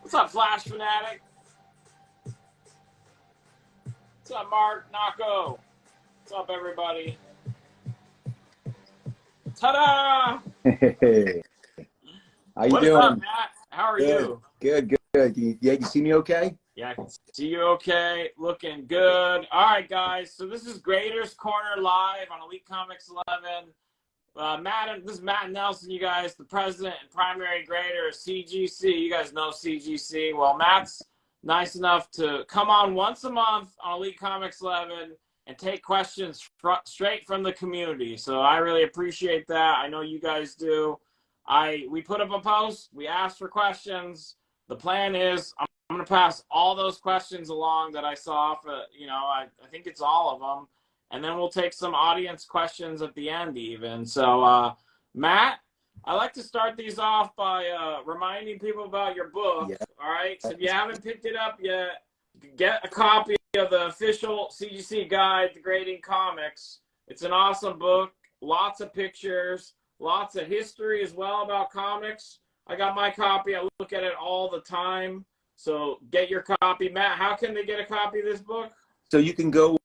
What's up, Flash Fanatic? What's up, Mark Nako? What's up, everybody? Ta-da! Hey, how you doing? What's up, Matt? How are you? Good. You see me okay? Yeah, I can see you okay. Looking good. All right, guys. So this is Graders Corner live on Elite Comics 11. This is Matt Nelson, you guys, the president and primary grader of CGC. You guys know CGC. Well, Matt's nice enough to come on once a month on Elite Comics 11 and take questions straight from the community. So I really appreciate that. I know you guys do. We put up a post. We asked for questions. The plan is I'm going to pass all those questions along that I saw. I think it's all of them. And then we'll take some audience questions at the end even. So, Matt, I like to start these off by reminding people about your book. Yeah. All right. So if you haven't picked it up yet, get a copy of the official CGC guide to grading comics. It's an awesome book. Lots of pictures, lots of history as well about comics. I got my copy. I look at it all the time. So get your copy. Matt, how can they get a copy of this book? So you can go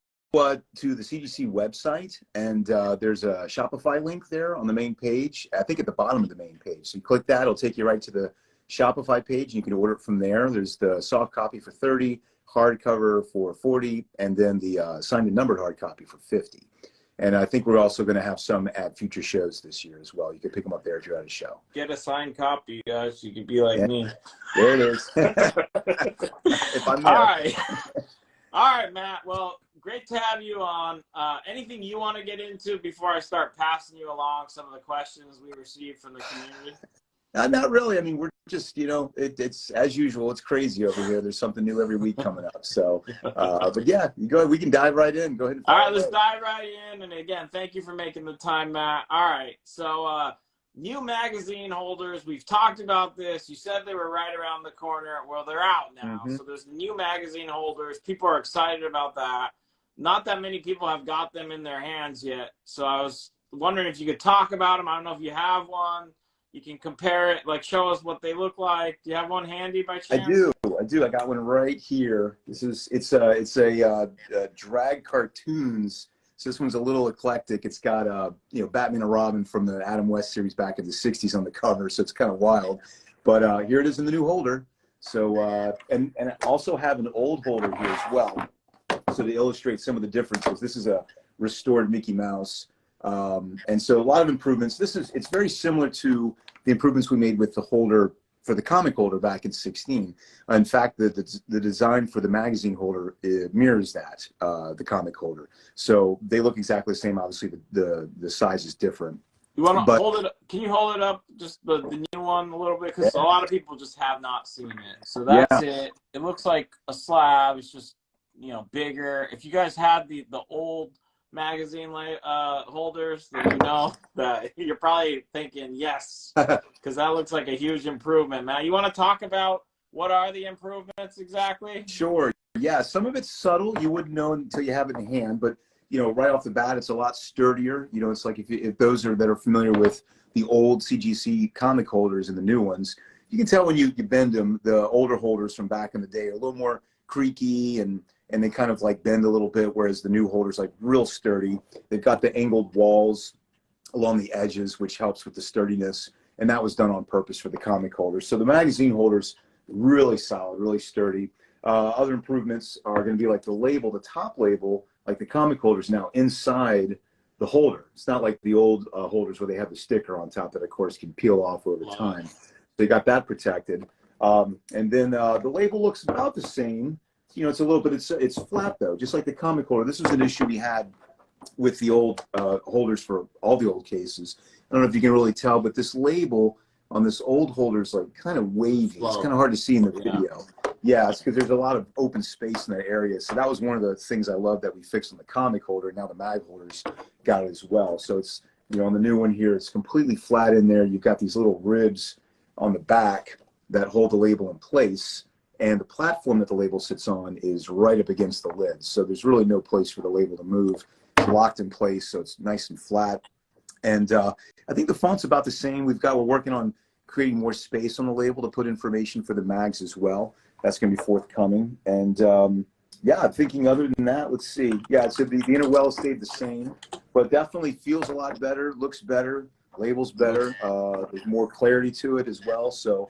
to the CGC website, and there's a Shopify link there on the main page. I think at the bottom of the main page. So you click that, it'll take you right to the Shopify page, and you can order it from there. There's the soft copy for $30, hardcover for $40, and then the signed and numbered hard copy for $50. And I think we're also going to have some at future shows this year as well. You can pick them up there if you're at a show. Get a signed copy, guys. You can be like me. There it is. If I'm there. All right. All right, Matt. Well, great to have you on. Anything you want to get into before I start passing you along some of the questions we received from the community? Not really. I mean, we're just, it's as usual. It's crazy over here. There's something new every week coming up. So, but yeah, you go ahead. We can dive right in. Go ahead. All right, let's dive right in. And again, thank you for making the time, Matt. All right. So, new magazine holders, we've talked about this. You said they were right around the corner. Well, they're out now. Mm-hmm. So there's new magazine holders. People are excited about that. Not that many people have got them in their hands yet. So I was wondering if you could talk about them. I don't know if you have one. You can compare it, like show us what they look like. Do you have one handy by chance? I do. I got one right here. It's a drag cartoons. So this one's a little eclectic. It's got Batman and Robin from the Adam West series back in the '60s on the cover. So it's kind of wild. But here it is in the new holder. So and I also have an old holder here as well. So to illustrate some of the differences, this is a restored Mickey Mouse. And so a lot of improvements. It's very similar to the improvements we made with the holder for the comic holder back in '16. In fact, the design for the magazine holder mirrors that, the comic holder. So they look exactly the same. Obviously, the size is different. You want to hold it up? Can you hold it up, just the new one a little bit? Because a lot of people just have not seen it. So that's it. It looks like a slab. It's just, bigger. If you guys had the old magazine holders, then that you're probably thinking yes, because that looks like a huge improvement. Now, you want to talk about what are the improvements exactly? Sure. Yeah, some of it's subtle. You wouldn't know until you have it in hand, but right off the bat, it's a lot sturdier. It's like if those that are familiar with the old CGC comic holders and the new ones, you can tell when you bend them. The older holders from back in the day are a little more creaky and they kind of like bend a little bit, whereas the new holders like real sturdy. They've got the angled walls along the edges, which helps with the sturdiness, and that was done on purpose for the comic holders. So the magazine holders, really solid, really sturdy. Other improvements are going to be like the label, the top label, like the comic holders now inside the holder. It's not like the old holders where they have the sticker on top that, of course, can peel off over time. They got that protected. And then the label looks about the same. It's a little bit, it's flat though, just like the comic holder. This was an issue we had with the old holders for all the old cases. I don't know if you can really tell, but this label on this old holder is like kind of wavy. It's kind of hard to see in the video. Yeah, it's because there's a lot of open space in that area. So that was one of the things I love that we fixed on the comic holder. Now the mag holders got it as well. So it's, on the new one here, it's completely flat in there. You've got these little ribs on the back that hold the label in place. And the platform that the label sits on is right up against the lid. So there's really no place for the label to move. It's locked in place, so it's nice and flat. And I think the font's about the same. We're working on creating more space on the label to put information for the mags as well. That's going to be forthcoming. And yeah, thinking other than that, let's see. Yeah, so the inner well stayed the same, but definitely feels a lot better, looks better, labels better. There's more clarity to it as well. So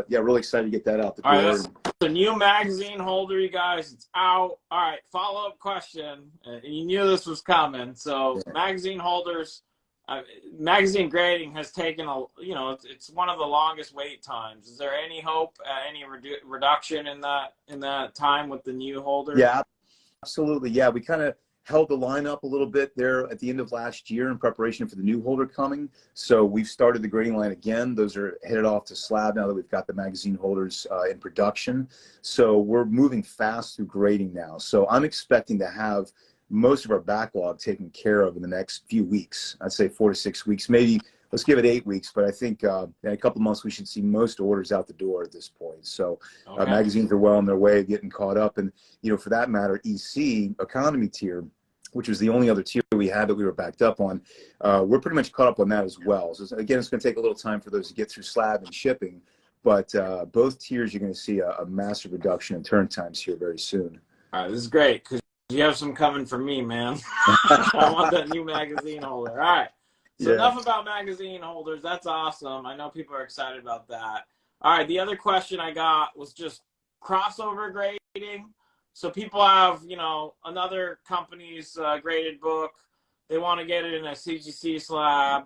yeah, really excited to get that out the door. All right, that's the new magazine holder, you guys. It's out. All right, follow-up question. You knew this was coming. So yeah. Magazine holders, magazine grading has taken it's one of the longest wait times. Is there any hope, any reduction in that time with the new holder? Yeah, absolutely. Yeah, we kind of held the line up a little bit there at the end of last year in preparation for the new holder coming. So we've started the grading line again. Those are headed off to slab now that we've got the magazine holders in production. So we're moving fast through grading now. So I'm expecting to have most of our backlog taken care of in the next few weeks. I'd say 4 to 6 weeks, maybe let's give it 8 weeks, but I think in a couple of months we should see most orders out the door at this point. So okay. Magazines are well on their way of getting caught up. And, for that matter, EC, economy tier, which was the only other tier we had that we were backed up on, we're pretty much caught up on that as well. So again, it's going to take a little time for those to get through slab and shipping, but both tiers you're going to see a massive reduction in turn times here very soon. All right, this is great because you have some coming for me, man. I want that new magazine holder. All right, so enough about magazine holders. That's awesome. I know people are excited about that. All right, the other question I got was just crossover grading. So people have, another company's graded book. They want to get it in a CGC slab.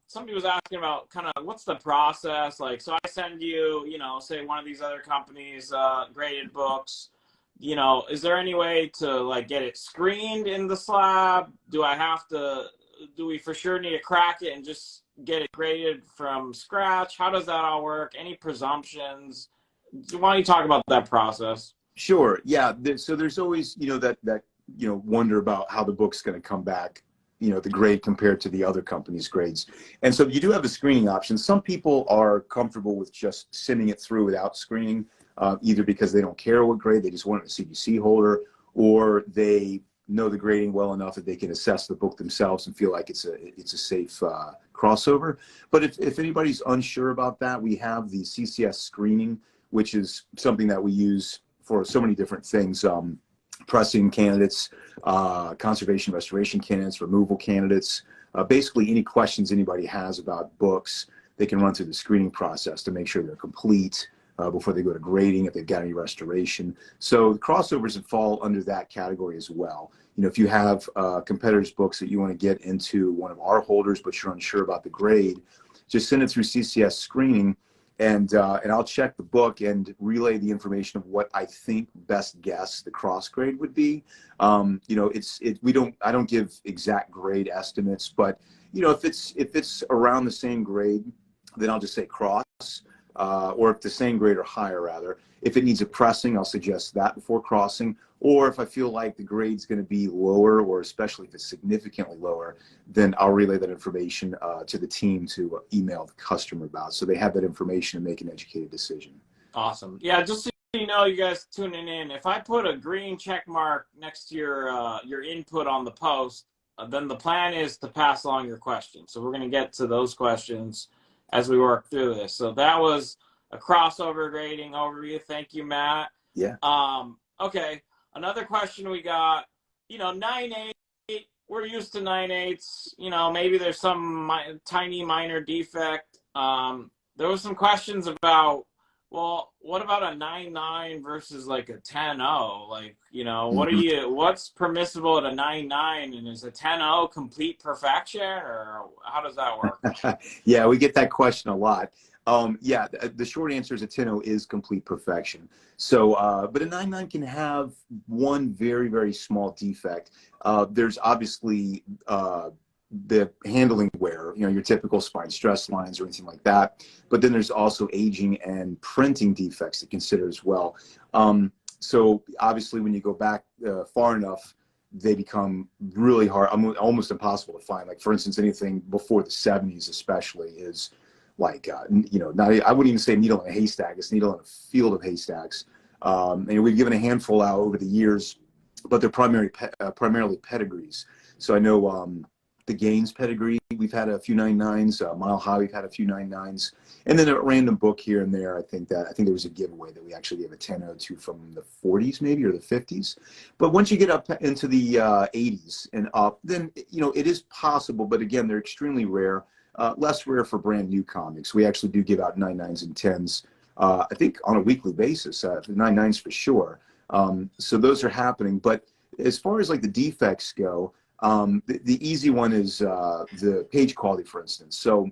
Somebody was asking about kind of what's the process like. So I send you, say one of these other companies' graded books. Is there any way to get it screened in the slab? Do we for sure need to crack it and just get it graded from scratch? How does that all work? Any presumptions? Why don't you talk about that process? Sure. Yeah. So there's always, that wonder about how the book's going to come back, the grade compared to the other company's grades. And so you do have a screening option. Some people are comfortable with just sending it through without screening, either because they don't care what grade, they just want a CGC holder, or they know the grading well enough that they can assess the book themselves and feel like it's a safe crossover. But if anybody's unsure about that, we have the CCS screening, which is something that we use for so many different things, pressing candidates, conservation restoration candidates, removal candidates, basically any questions anybody has about books, they can run through the screening process to make sure they're complete before they go to grading, if they've got any restoration. So the crossovers would fall under that category as well. If you have competitors' books that you want to get into one of our holders, but you're unsure about the grade, just send it through CCS screening. And I'll check the book and relay the information of what I think best guess the cross grade would be. I don't give exact grade estimates, but if it's around the same grade, then I'll just say cross, or if the same grade or higher rather. If it needs a pressing, I'll suggest that before crossing. Or if I feel like the grade's going to be lower, or especially if it's significantly lower, then I'll relay that information to the team to email the customer about, so they have that information and make an educated decision. Awesome. Yeah, just so you know, you guys tuning in, if I put a green check mark next to your input on the post, then the plan is to pass along your questions. So we're going to get to those questions as we work through this. So that was a crossover grading overview. Thank you, Matt. Yeah. Okay. Another question we got, 9/8, we're used to 9/8, maybe there's some tiny minor defect. There was some questions about, well, what about a 9/9 versus like a 10/0? What's permissible at a 9/9, and is a 10/0 complete perfection, or how does that work? Yeah, we get that question a lot. Yeah, the short answer is a 10/0 is complete perfection. So, but a 9/9 can have one very, very small defect. There's obviously the handling wear, your typical spine stress lines or anything like that. But then there's also aging and printing defects to consider as well. So obviously when you go back far enough, they become really hard, almost impossible to find. Like, for instance, anything before the 70s especially is like, I wouldn't even say needle in a haystack. It's needle in a field of haystacks. And we've given a handful out over the years, but they're primarily pedigrees. So I know the Gaines pedigree, we've had a few 99s. Mile High, we've had a few 99s. And then a random book here and there. I think there was a giveaway that we actually gave a 10-0 to from the 40s maybe, or the 50s. But once you get up into the 80s and up, then, you know, it is possible. But again, they're extremely rare. Less rare for brand new comics. We actually do give out 99s and 10s, I think, on a weekly basis. 99s for sure. So those are happening. But as far as like the defects go, the easy one is the page quality, for instance. So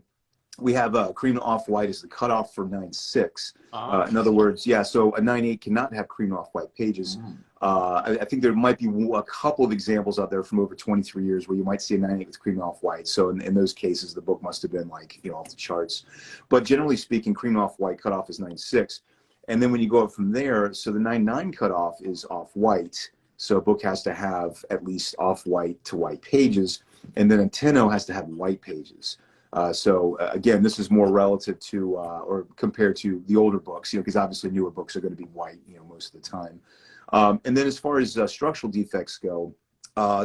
we have cream off-white as the cutoff for 9.6. In other words, yeah, so a 9.8 cannot have cream off-white pages. I think there might be a couple of examples out there from over 23 years where you might see a 9.8 with cream off-white. So in those cases, the book must have been like, you know, off the charts. But generally speaking, cream off-white cutoff is 9.6. And then when you go up from there, so the 9.9 cutoff is off-white. So a book has to have at least off-white to white pages. And then a 10.0 has to have white pages. So again, this is more relative to or compared to the older books, you know, because obviously newer books are going to be white, you know, most of the time. And then as far as structural defects go,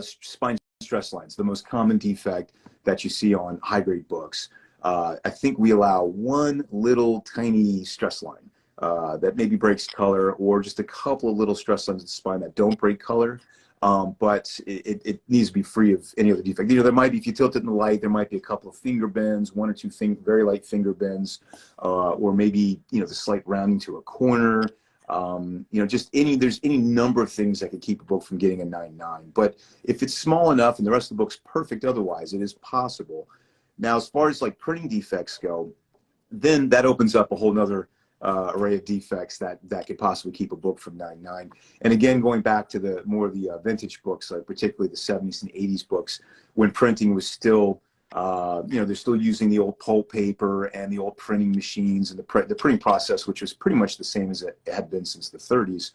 spine stress lines, the most common defect that you see on high-grade books. I think we allow one little tiny stress line that maybe breaks color, or just a couple of little stress lines of the spine that don't break color. But it needs to be free of any other defect. You know, there might be, if you tilt it in the light, there might be a couple of finger bends, one or two very light finger bends, or maybe, you know, the slight rounding to a corner. You know, just there's any number of things that could keep a book from getting a 9.9. But if it's small enough and the rest of the book's perfect otherwise, it is possible. Now, as far as like printing defects go, then that opens up a whole nother array of defects that could possibly keep a book from 9.9. And again, going back to the more of the vintage books, like particularly the 70s and 80s books, when printing was still, you know, they're still using the old pulp paper and the old printing machines and the printing process, which was pretty much the same as it had been since the 30s.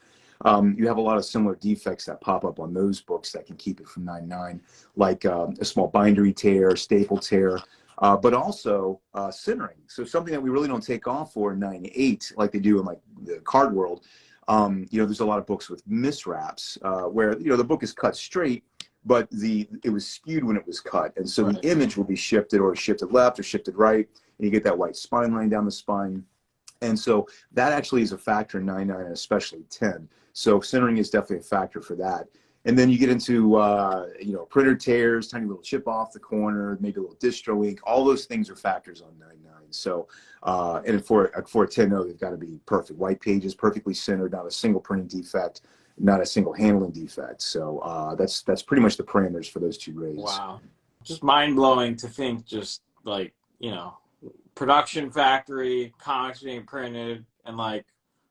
You have a lot of similar defects that pop up on those books that can keep it from 9.9, like a small bindery tear, staple tear. But also centering. So something that we really don't take off for in 9.8, like they do in like the card world. You know, there's a lot of books with miswraps where, you know, the book is cut straight, but it was skewed when it was cut. And so the image will be shifted, or shifted left or shifted right, and you get that white spine line down the spine. And so that actually is a factor in 9.9 and especially 10. So centering is definitely a factor for that. And then you get into, you know, printer tears, tiny little chip off the corner, maybe a little distro ink. All those things are factors on 9.9. So, and for a 10.0, they've got to be perfect. White pages, perfectly centered, not a single printing defect, not a single handling defect. So that's pretty much the parameters for those two grades. Wow. Just mind-blowing to think, just like, you know, production factory, comics being printed, and like,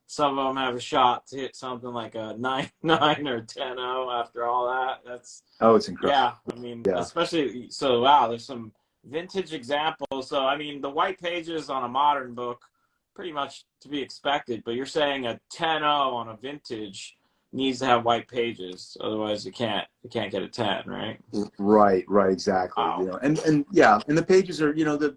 some of them have a shot to hit something like a 9.9 or 10.0 after all that. It's incredible. Yeah, I mean, especially, so wow, there's some vintage examples. So, I mean, the white pages on a modern book, pretty much to be expected, but you're saying a 10.0 on a vintage needs to have white pages, otherwise you can't get a 10, right? Right, exactly. Wow. You know, and yeah, and the pages are, you know, the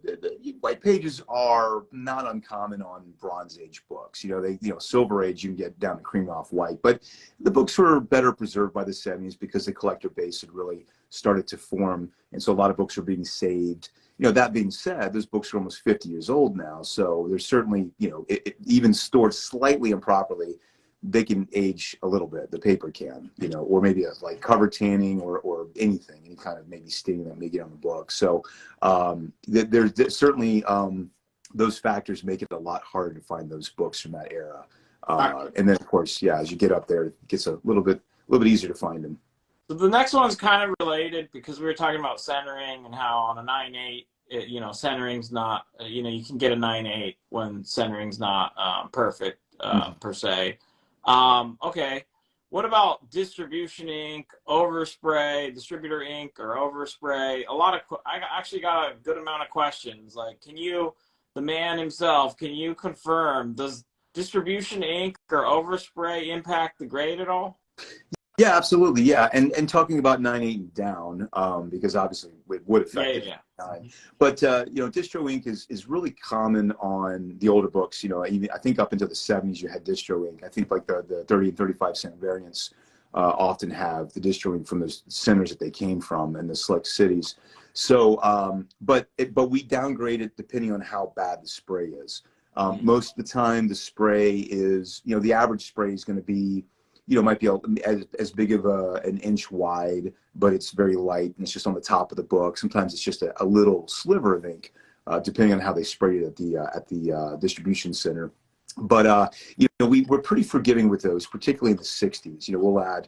white pages are not uncommon on Bronze Age books. You know, you know, Silver Age you can get down to cream off white, but the books were better preserved by the 70s because the collector base had really started to form, and so a lot of books were being saved. You know, that being said, those books are almost 50 years old now, so there's certainly, you know, even stored slightly improperly, they can age a little bit, the paper can, you know, or maybe like cover tanning or anything, any kind of maybe stain that may get on the book. So there's certainly those factors make it a lot harder to find those books from that era. And then of course, yeah, as you get up there, it gets a little bit easier to find them. So the next one's kind of related, because we were talking about centering and how on a 9.8, you know, centering's not, you know, you can get a 9.8 when centering's not perfect per se. Okay, what about distribution ink, overspray, distributor ink, or overspray? I actually got a good amount of questions. Like, the man himself, can you confirm, does distribution ink or overspray impact the grade at all? Yeah, absolutely. Yeah, and talking about 9.8 and down, because obviously it would affect it. But you know, distro ink is really common on the older books. You know, even I think up into the 70s you had distro ink. I think like the 30 and 35 cent variants often have the distro ink from the centers that they came from and the select cities. So, but we downgrade it depending on how bad the spray is. Most of the time, the spray is, the average spray is going to be, might be as big of an inch wide, but it's very light and it's just on the top of the book. Sometimes it's just a little sliver of ink, depending on how they sprayed it at the distribution center. But we're pretty forgiving with those, particularly in the 60s. We'll add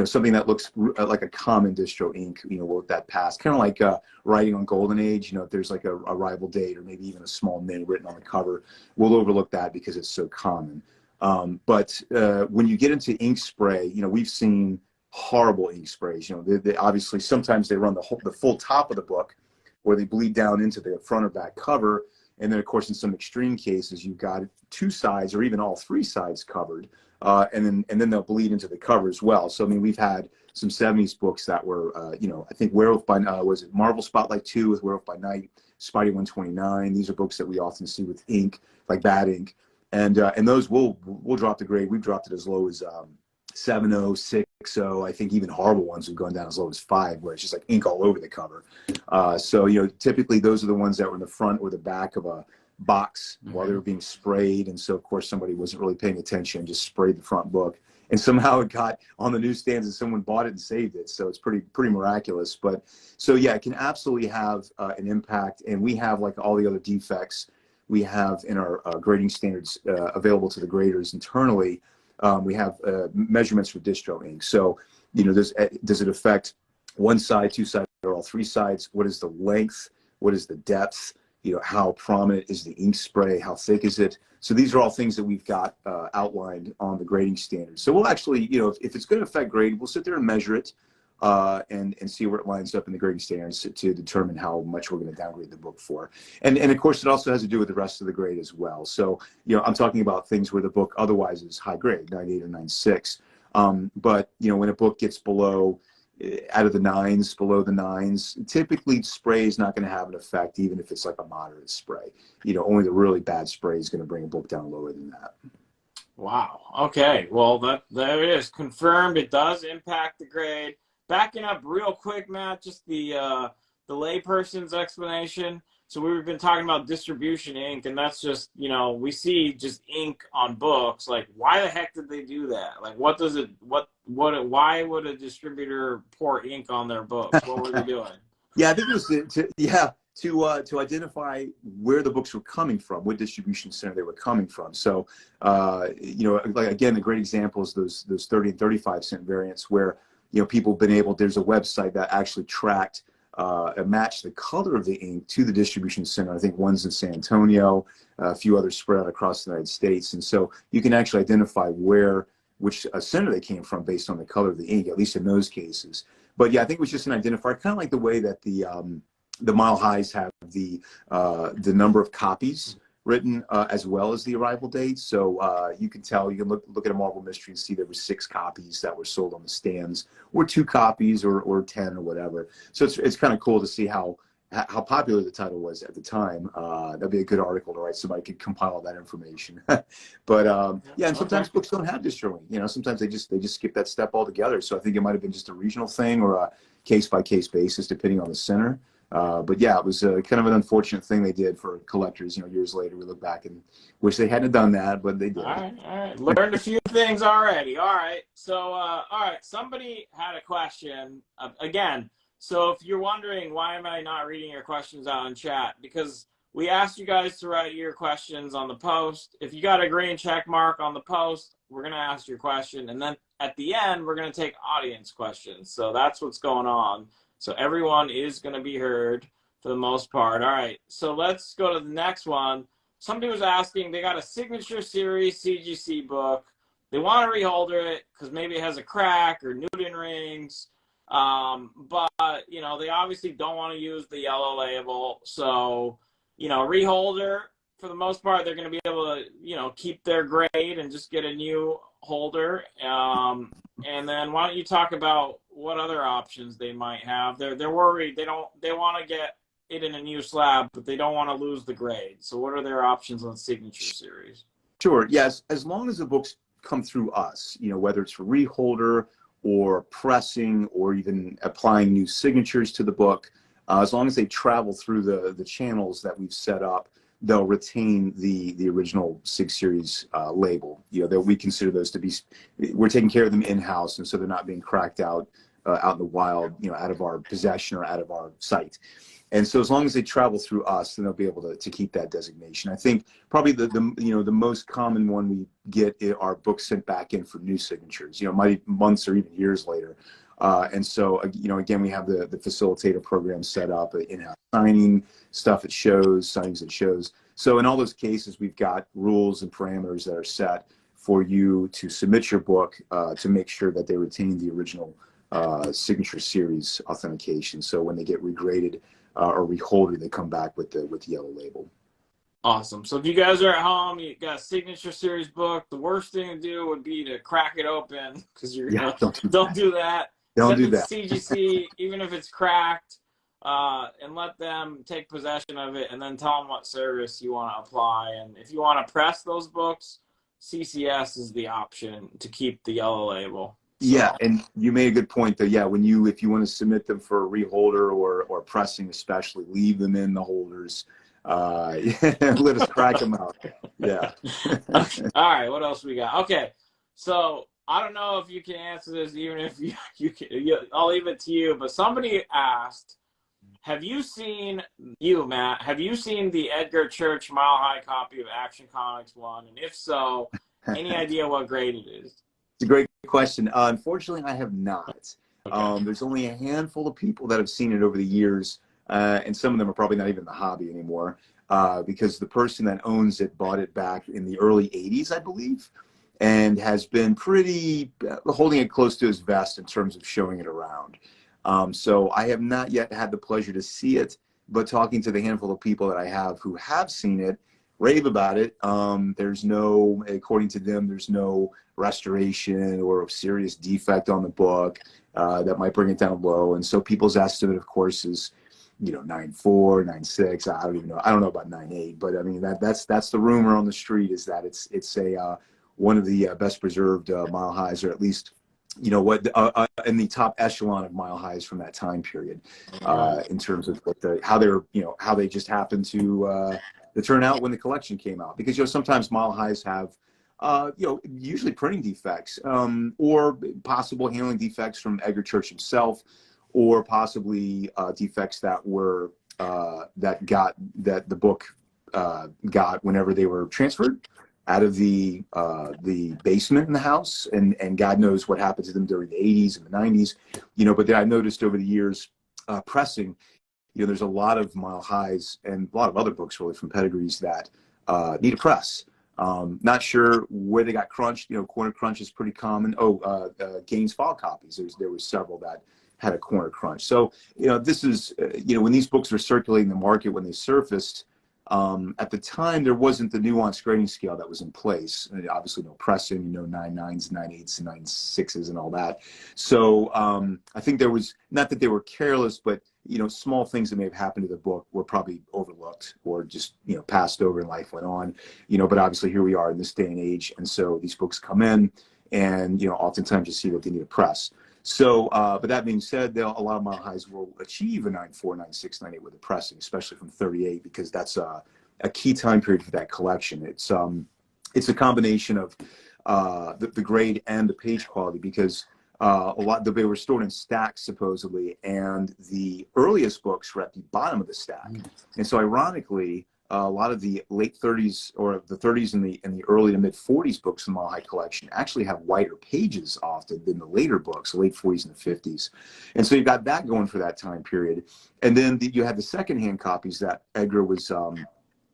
something that looks like a common distro ink, we'll let that pass. Kind of like writing on Golden Age, if there's like a arrival date or maybe even a small name written on the cover, we'll overlook that because it's so common. But when you get into ink spray, we've seen horrible ink sprays. They obviously sometimes they run the full top of the book, or they bleed down into the front or back cover. And then, of course, in some extreme cases, you've got two sides or even all three sides covered. And then they'll bleed into the cover as well. So, I mean, we've had some 70s books that were, I think Werewolf by, was it Marvel Spotlight 2 with Werewolf by Night, Spidey 129. These are books that we often see with ink, like bad ink. And those we'll drop the grade. We've dropped it as low as 7.0, 6.0. I think even horrible ones have gone down as low as 5, where it's just like ink all over the cover. So, typically those are the ones that were in the front or the back of a box while they were being sprayed. And so, of course, somebody wasn't really paying attention, just sprayed the front book. And somehow it got on the newsstands and someone bought it and saved it. So it's pretty miraculous. But so, yeah, it can absolutely have an impact. And we have, like all the other defects we have in our grading standards available to the graders internally. We have measurements for distro ink. So, does it affect one side, two sides, or all three sides? What is the length? What is the depth? How prominent is the ink spray? How thick is it? So these are all things that we've got outlined on the grading standards. So we'll actually, if it's going to affect grade, we'll sit there and measure it and see where it lines up in the grading standards to determine how much we're going to downgrade the book for. And of course, it also has to do with the rest of the grade as well. So, I'm talking about things where the book otherwise is high grade, 9.8 or 9.6. But, when a book gets below, out of the 9s, below the 9s, typically spray is not going to have an effect, even if it's like a moderate spray. Only the really bad spray is going to bring a book down lower than that. Wow. Okay. Well, there it is. Confirmed. It does impact the grade. Backing up real quick, Matt, just the layperson's explanation. So we've been talking about distribution ink, and that's just, we see just ink on books. Like, why the heck did they do that? Like, why would a distributor pour ink on their books? What were they doing? Yeah, I think it was to identify where the books were coming from, what distribution center they were coming from. So, like, again, a great example is those 30 and 35 cent variants where, people have been able, there's a website that actually tracked match the color of the ink to the distribution center. I think one's in San Antonio, a few others spread out across the United States. And so you can actually identify which center they came from based on the color of the ink, at least in those cases. But yeah, I think it was just an identifier, kind of like the way that the Mile Highs have the number of copies written as well as the arrival date. So you can tell, you can look at a Marvel Mystery and see there were 6 copies that were sold on the stands, or 2 copies, or 10 or whatever. So it's kind of cool to see how popular the title was at the time. That'd be a good article to write. Somebody could compile all that information. But yeah, and sometimes books don't have distro ink. Sometimes they just skip that step altogether. So I think it might have been just a regional thing or a case-by-case basis, depending on the center. But yeah, it was kind of an unfortunate thing they did for collectors. Years later, we look back and wish they hadn't done that, but they did. All right. Learned a few things already. All right. So, all right. Somebody had a question again. So if you're wondering, why am I not reading your questions out in chat? Because we asked you guys to write your questions on the post. If you got a green check mark on the post, we're going to ask your question. And then at the end, we're going to take audience questions. So that's what's going on. So everyone is going to be heard for the most part. All right, so let's go to the next one. Somebody was asking, they got a Signature Series CGC book. They want to reholder it because maybe it has a crack or Newton rings. But, they obviously don't want to use the yellow label. So, reholder, for the most part, they're going to be able to, keep their grade and just get a new holder. And then why don't you talk about what other options they might have? They're worried. They want to get it in a new slab, but they don't want to lose the grade. So what are their options on Signature Series? Sure. Yes. As long as the books come through us, whether it's for reholder or pressing or even applying new signatures to the book, as long as they travel through the channels that we've set up, they'll retain the original SIG series label. You know, that we consider those to be, we're taking care of them in-house, and so they're not being cracked out out in the wild, you know, out of our possession or out of our site. And so as long as they travel through us, then they'll be able to keep that designation. I think probably the most common one we get are books sent back in for new signatures, you know, might be months or even years later. And so, you know, again, we have the facilitator program set up, in-house signing stuff at shows, signings at shows. So in all those cases, we've got rules and parameters that are set for you to submit your book to make sure that they retain the original signature series authentication. So when they get regraded or reholded, they come back with the yellow label. Awesome. So if you guys are at home, you got a signature series book, the worst thing to do would be to crack it open, because you're don't do that. Don't do that. CGC, even if it's cracked, and let them take possession of it, and then tell them what service you want to apply. And if you want to press those books, CCS is the option to keep the yellow label. So. Yeah, and you made a good point though. Yeah, if you want to submit them for a reholder or pressing, especially, leave them in the holders. Let us crack them out. Yeah. All right. What else we got? Okay. So I don't know if you can answer this, even if you can. I'll leave it to you. But somebody asked, have you seen Matt? Have you seen the Edgar Church Mile High copy of Action Comics 1? And if so, any idea what grade it is? It's a great question. Unfortunately, I have not. Okay. There's only a handful of people that have seen it over the years, and some of them are probably not even in the hobby anymore, because the person that owns it bought it back in the early 80s, I believe, and has been pretty holding it close to his vest in terms of showing it around. So I have not yet had the pleasure to see it, but talking to the handful of people that I have who have seen it, rave about it. There's no, according to them, there's no restoration or a serious defect on the book that might bring it down low. And so people's estimate, of course, is, you know, 9.4, 9.6. I don't even know. I don't know about 9.8, but I mean, that's the rumor on the street, is that it's one of the best preserved mile highs, or at least, you know, what in the top echelon of mile highs from that time period, in terms of what how they just happened to turn out when the collection came out. Because, you know, sometimes mile highs have, you know, usually printing defects, or possible handling defects from Edgar Church himself, or possibly defects that were that the book got whenever they were transferred out of the basement in the house, and God knows what happened to them during the 80s and the 90s, you know. But then I noticed over the years, pressing, you know, there's a lot of mile highs and a lot of other books really from pedigrees that need a press. Not sure where they got crunched. You know, corner crunch is pretty common. Gaines file copies. There was several that had a corner crunch. So, you know, this is, you know, when these books were circulating the market, when they surfaced, at the time, there wasn't the nuanced grading scale that was in place. Obviously, no pressing, no 9.9s, 9.8s, and 9.6s, and all that. So I think there was, not that they were careless, but, you know, small things that may have happened to the book were probably overlooked or just, you know, passed over and life went on. You know, but obviously here we are in this day and age, and so these books come in, and, you know, oftentimes you see that they need a press. So, but that being said, a lot of mile highs will achieve a 9.4, 9.6, 9.8 with the pressing, especially from 38, because that's a key time period for that collection. It's a combination of the grade and the page quality, because they were stored in stacks supposedly, and the earliest books were at the bottom of the stack. And so ironically, a lot of the late 30s or the 30s and the early to mid 40s books in the Mile High collection actually have wider pages often than the later books, the late 40s and the 50s. And so you've got that going for that time period. And then you have the secondhand copies that Edgar was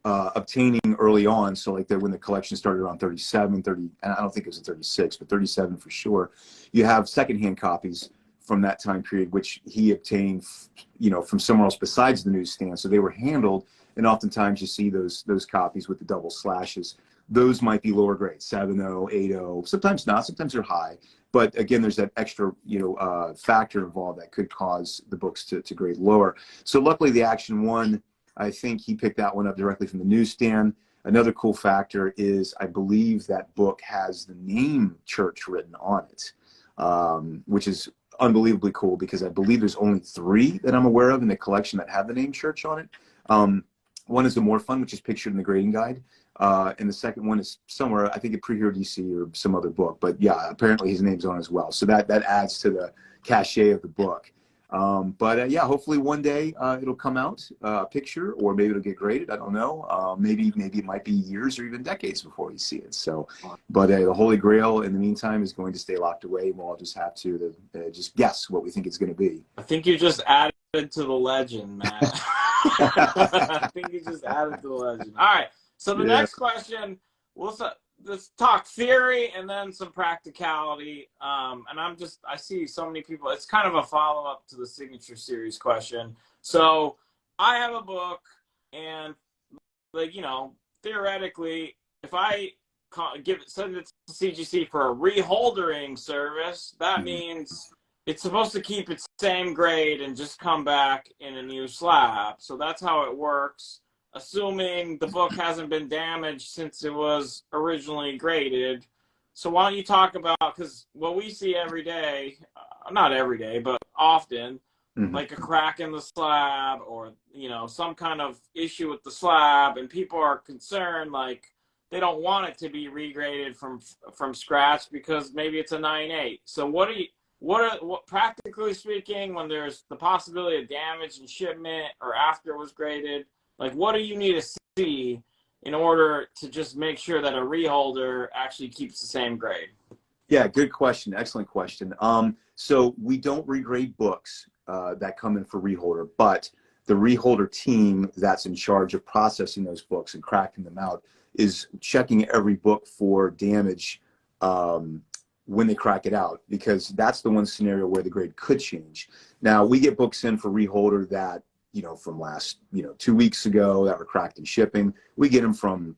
obtaining early on. So like when the collection started around 37, 30, and I don't think it was in 36, but 37 for sure. You have secondhand copies from that time period, which he obtained, you know, from somewhere else besides the newsstand. So they were handled. And oftentimes you see those copies with the double slashes. Those might be lower grade, 7.0, 8.0. Sometimes not. Sometimes they're high. But again, there's that extra, you know, factor involved that could cause the books to grade lower. So luckily, the Action 1, I think he picked that one up directly from the newsstand. Another cool factor is I believe that book has the name Church written on it. which is unbelievably cool because I believe there's only 3 that I'm aware of in the collection that have the name Church on it. One is the More Fun, which is pictured in the grading guide. And the second one is somewhere, I think at Pre-Hero DC or some other book. But yeah, apparently his name's on as well. So that adds to the cachet of the book. Yeah, hopefully one day it'll come out, a picture, or maybe it'll get graded. I don't know. Maybe it might be years or even decades before you see it. So, but the Holy Grail in the meantime is going to stay locked away. We'll all just have to just guess what we think it's going to be. I think you just added to the legend, Matt. I think you just added to the legend. All right. So the next question, let's talk theory and then some practicality. And I see so many people, it's kind of a follow-up to the signature series question. So I have a book and, like, you know, theoretically, if I send it to CGC for a reholdering service, that means it's supposed to keep its same grade and just come back in a new slab. So that's how it works, assuming the book hasn't been damaged since it was originally graded. So why don't you talk about, because what we see every day, not every day, but often, like a crack in the slab or, you know, some kind of issue with the slab, and people are concerned, like, they don't want it to be regraded from scratch because maybe it's a 9.8. So what practically speaking, when there's the possibility of damage in shipment or after it was graded, like, what do you need to see in order to just make sure that a reholder actually keeps the same grade? Yeah, good question. Excellent question. So we don't regrade books that come in for reholder, but the reholder team that's in charge of processing those books and cracking them out is checking every book for damage when they crack it out, because that's the one scenario where the grade could change. Now, we get books in for reholder that, you know, from last, 2 weeks ago that were cracked in shipping. We get them from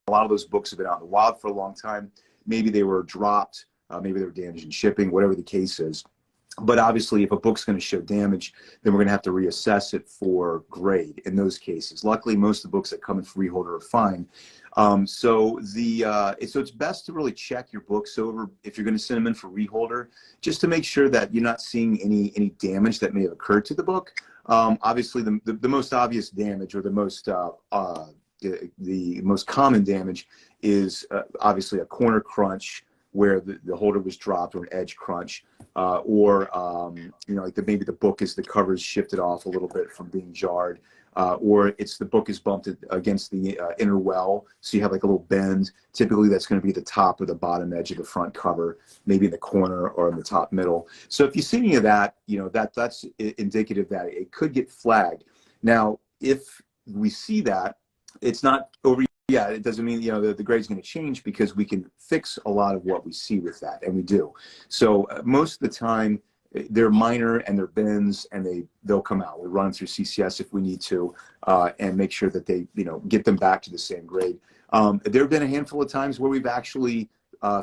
a lot of those books have been out in the wild for a long time. Maybe they were dropped, maybe they were damaged in shipping, whatever the case is. But obviously, if a book's going to show damage, then we're going to have to reassess it for grade in those cases. Luckily, most of the books that come in for reholder are fine. So it's best to really check your books over if you're going to send them in for reholder, just to make sure that you're not seeing any damage that may have occurred to the book. Obviously, the most obvious damage, or the most common damage, is obviously a corner crunch where the holder was dropped, or an edge crunch, or like maybe the book the cover is shifted off a little bit from being jarred, or the book is bumped against the inner well, so you have like a little bend. Typically that's going to be the top or the bottom edge of the front cover, maybe in the corner or in the top middle. So if you see any of that, that's indicative that it could get flagged. Now, if we see that, it's not over. Yeah, it doesn't mean the grade's going to change, because we can fix a lot of what we see with that, and we do. So most of the time, they're minor and they're bends, and they'll come out. We run them through CCS if we need to, and make sure that they get them back to the same grade. There have been a handful of times where we've actually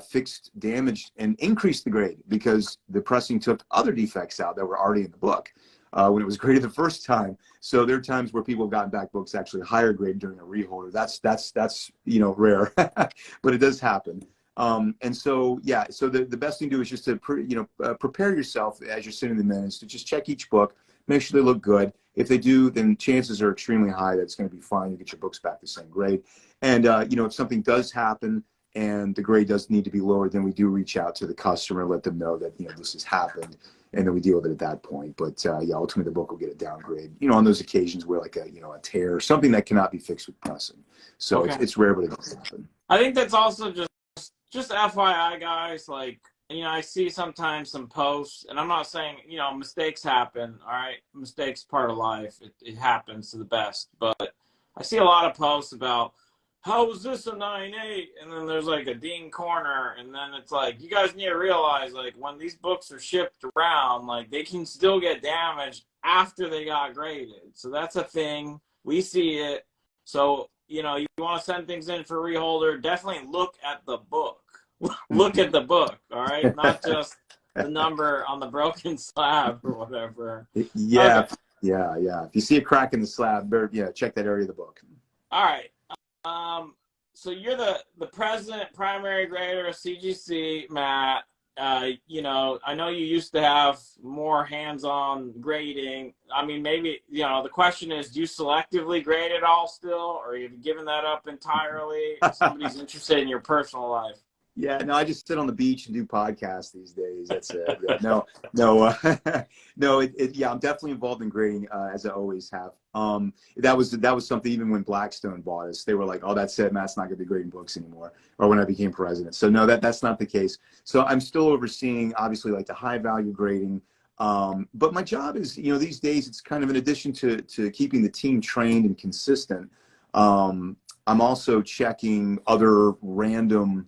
fixed damage and increased the grade because the pressing took other defects out that were already in the book when it was graded the first time. So there are times where people have gotten back books actually higher grade during a reholder. That's rare, but it does happen. And so, yeah, so the best thing to do is just to prepare yourself as you're sending them in, is to just check each book, make sure they look good. If they do, then chances are extremely high that it's going to be fine. You get your books back the same grade. And if something does happen and the grade does need to be lowered, then we do reach out to the customer, let them know that this has happened, and then we deal with it at that point. But yeah, ultimately the book will get a downgrade, on those occasions where like a tear or something that cannot be fixed with pressing. So okay. it's rare, but it does happen. I think that's also just FYI, guys. Like, I see sometimes some posts, and I'm not saying, mistakes happen. All right, mistakes part of life. It happens to the best. But I see a lot of posts about, how is this a 9.8? And then there's like a ding corner, and then it's like, you guys need to realize, like, when these books are shipped around, like, they can still get damaged after they got graded. So that's a thing. We see it. So, you want to send things in for reholder, definitely look at the book. Look at the book, all right? Not just the number on the broken slab or whatever. Yeah, okay. yeah. If you see a crack in the slab, check that area of the book. All right. so you're the president, primary grader of CGC, Matt. You know, I know you used to have more hands-on grading. I mean, maybe, you know, the question is, do you selectively grade at all still, or have you given that up entirely if somebody's interested in your personal life? Yeah, no, I just sit on the beach and do podcasts these days. That's it. Yeah, no, no. Yeah, I'm definitely involved in grading, as I always have. That was something. Even when Blackstone bought us, they were like, "Oh, that's it. Matt's not going to be grading books anymore." Or when I became president. So no, that's not the case. So I'm still overseeing, obviously, like the high value grading. But my job is, you know, these days it's kind of in addition to keeping the team trained and consistent. I'm also checking other random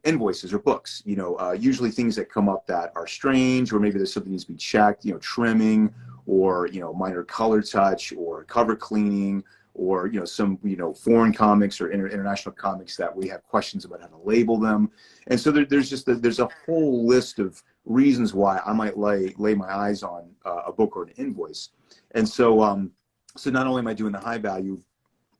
invoices or books, you know, usually things that come up that are strange, or maybe there's something that needs to be checked, you know, trimming, or, you know, minor color touch, or cover cleaning, or, you know, some, you know, foreign comics or international comics that we have questions about how to label them. And so there's just there's a whole list of reasons why I might lay my eyes on a book or an invoice. And so so not only am I doing the high value,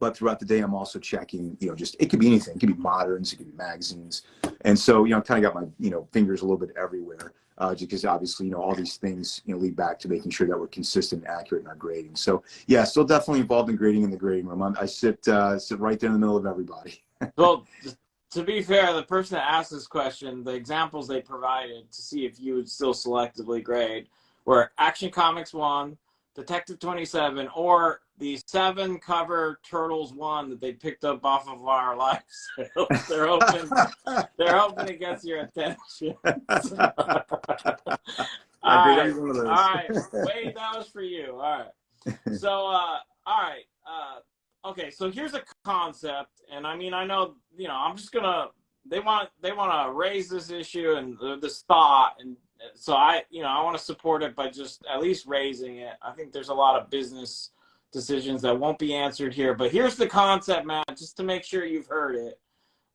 but throughout the day, I'm also checking, you know, just, it could be anything. It could be moderns, it could be magazines. And so, you know, I kind of got my, you know, fingers a little bit everywhere, because obviously, you know, all these things, you know, lead back to making sure that we're consistent and accurate in our grading. So yeah, still definitely involved in grading in the grading room. I sit right there in the middle of everybody. Well, to be fair, the person that asked this question, the examples they provided to see if you would still selectively grade were Action Comics 1, Detective 27, or the 7 cover Turtles 1 that they picked up off of our live sales. They're hoping it gets your attention. All right. Wade, that was for you. All right. So, all right. Okay, so here's a concept, and I mean, I know, you know, I'm just gonna, they want to raise this issue and this thought, and so I want to support it by just at least raising it. I think there's a lot of business decisions that won't be answered here, but here's the concept, Matt, just to make sure you've heard it.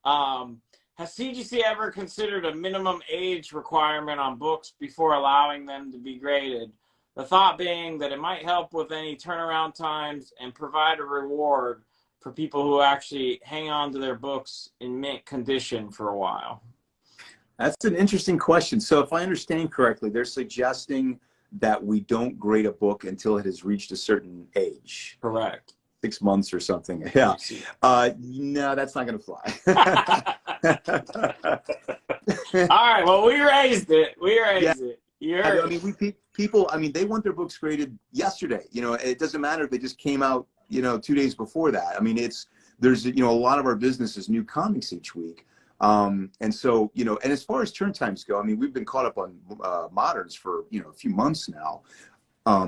Has CGC ever considered a minimum age requirement on books before allowing them to be graded? The thought being that it might help with any turnaround times and provide a reward for people who actually hang on to their books in mint condition for a while. That's an interesting question. So if I understand correctly, they're suggesting that we don't grade a book until it has reached a certain age. Correct. 6 months or something. Yeah. No, that's not going to fly. All right. Well, we raised it. It. I mean, people, I mean, they want their books graded yesterday. You know, it doesn't matter if they just came out, you know, 2 days before that. I mean, there's, you know, a lot of our business is new comics each week. And so, you know, and as far as turn times go, I mean, we've been caught up on moderns for, you know, a few months now.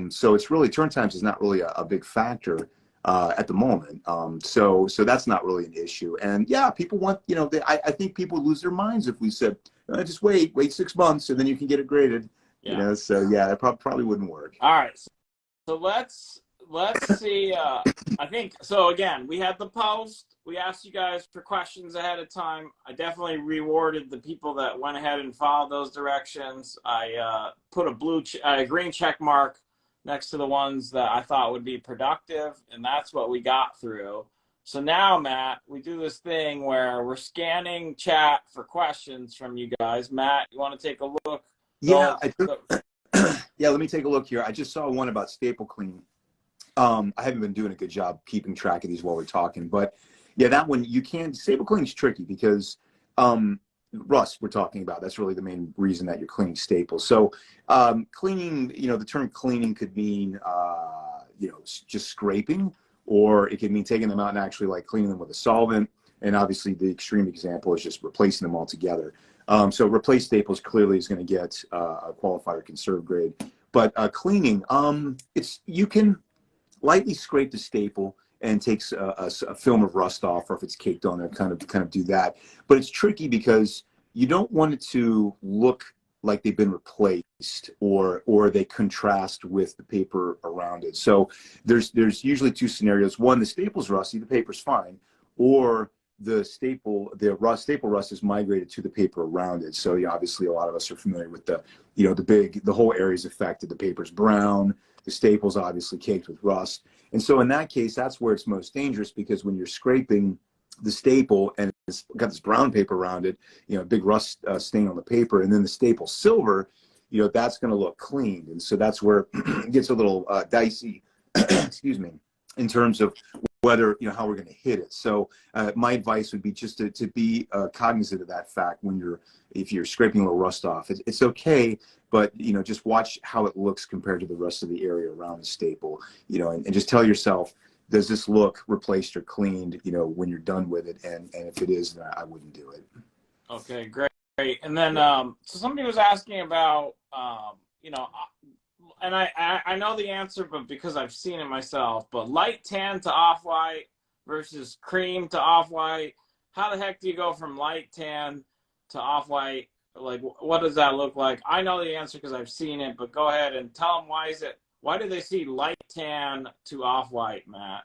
So it's really, turn times is not really a big factor at the moment. So that's not really an issue. And yeah, people want, you know, I think people lose their minds if we said, just wait 6 months and then you can get it graded. Yeah. You know, so yeah, that probably wouldn't work. All right. So let's see. I think, so again, we had the post. We asked you guys for questions ahead of time. I definitely rewarded the people that went ahead and followed those directions. I put a green check mark next to the ones that I thought would be productive, and that's what we got through. So now, Matt, we do this thing where we're scanning chat for questions from you guys. Matt, you want to take a look? Yeah, yeah, let me take a look here. I just saw one about staple cleaning. I haven't been doing a good job keeping track of these while we're talking, but yeah, that one, you can't, staple cleaning is tricky because rust we're talking about, that's really the main reason that you're cleaning staples. So cleaning, you know, the term cleaning could mean, you know, just scraping, or it could mean taking them out and actually like cleaning them with a solvent. And obviously the extreme example is just replacing them altogether. So replace staples clearly is going to get a qualified or conserved grade. But cleaning, you can lightly scrape the staple and takes a film of rust off, or if it's caked on there, kind of do that. But it's tricky because you don't want it to look like they've been replaced, or they contrast with the paper around it. So there's usually two scenarios. One, the staple's rusty, the paper's fine, or the staple rust is migrated to the paper around it. So obviously a lot of us are familiar with the whole area is affected. The paper's brown, the staple's obviously caked with rust. And so in that case, that's where it's most dangerous, because when you're scraping the staple and it's got this brown paper around it, big rust stain on the paper, and then the staple silver, that's going to look clean. And so that's where it gets a little dicey, excuse me, in terms of whether, how we're going to hit it. So my advice would be just to be cognizant of that fact if you're scraping a little rust off. It's okay, but, just watch how it looks compared to the rest of the area around the staple, and just tell yourself, does this look replaced or cleaned, when you're done with it? And if it is, then I wouldn't do it. Okay, great. And then, so somebody was asking about, and I know the answer, but because I've seen it myself, but light tan to off-white versus cream to off-white, how the heck do you go from light tan to off-white? Like, what does that look like? I know the answer because I've seen it, but go ahead and tell them why do they see light tan to off-white, Matt?